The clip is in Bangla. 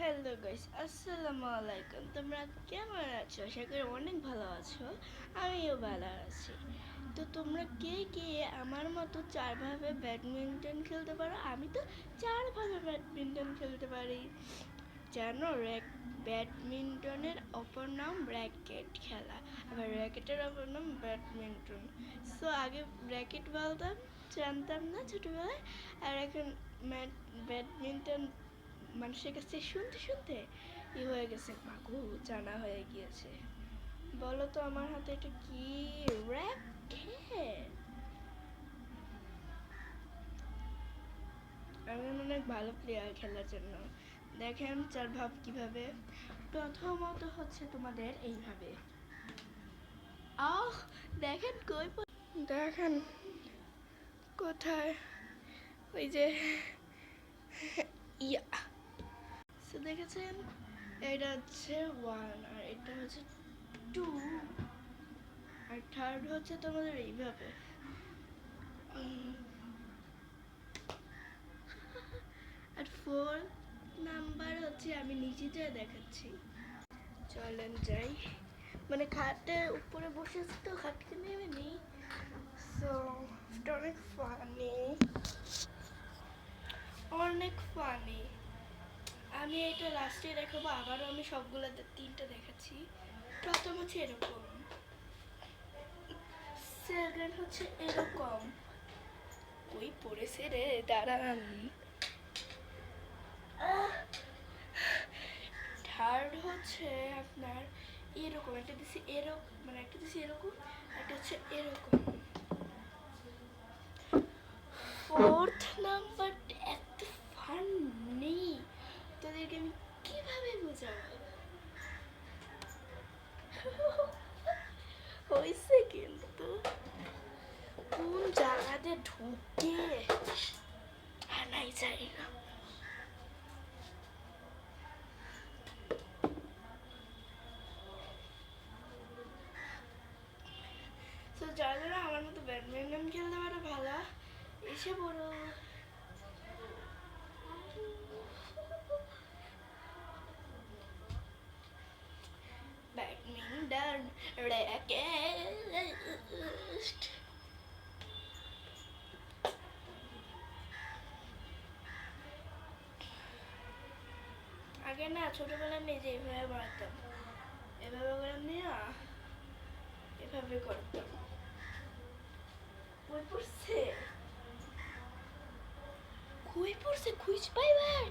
হ্যালো গাইস, আসসালামু আলাইকুম। তোমরা কেমন আছো? আশা করি অনেক ভালো আছো। আমিও ভালো আছি। তো তোমরা কে কে আমার মতো চারভাবে ব্যাডমিন্টন খেলতে পারো? আমি তো চারভাবে ব্যাডমিন্টন খেলতে পারি। জানো, ব্যাডমিন্টনের অপর নাম র্যাকেট খেলা, আবার র্যাকেটের অপর নাম ব্যাডমিন্টন। সো আগে র্যাকেট বলতাম, জানতাম না ছোটবেলায়। আর এখন ব্যাডমিন্টন মানুষের কাছে শুনতে শুনতে হয়ে গেছে, মাগো জানা হয়ে গিয়েছে। বলো তো আমার হাতে এটা কি? র্যাকেট। আমি অনেক ভালো প্লেয়ার খেলার জন্য। দেখেন চার ভাব কিভাবে। প্রথমত হচ্ছে তোমাদের এইভাবে, আহ দেখেন দেখেন কোথায়, ওই যে ইয়া। সো দেখেছেন, এটা হচ্ছে ওয়ান, আর এটা হচ্ছে টু, আর থার্ড হচ্ছে তোমাদের এইভাবে। আর ফোর্থ নাম্বার হচ্ছে আমি নিচে যেয়ে দেখাচ্ছি। চলেন যাই, মানে খাটের উপরে বসে আছি তো খাটকে নেমে নিই। সো এটা অনেক ফানি, অনেক ফানি। আমি এটা লাস্টে দেখাবো, আবারও আমি সবগুলোতে তিনটা দেখাচ্ছি। প্রথম হচ্ছে এরকম, সেকেন্ড হচ্ছে এরকম, কই পড়েছে রে, দাঁড়ান। থার্ড হচ্ছে আপনার এরকম, একটা দিছি এরকম, মানে একটা দিছি এরকম, একটা হচ্ছে এরকম। ফোর্থ নাম্বারটা এত ফানি, তোদেরকে আমি কিভাবে বোঝাবো। হয়েছে কিন্তু কোন জায়গাতে ঢুকে আনাই যায় না। তো যারা আমার মতো ব্যাডমিন্টন খেলতে পারে ভালো, এসে পড়ো। Badminton racket. আগে না ছোটবেলায় নিজে এইভাবে বানাতাম, এভাবে করে নিয়ে এভাবে করতাম। কই পড়ছে, কই পড়ছে, খুঁজ পাইবার।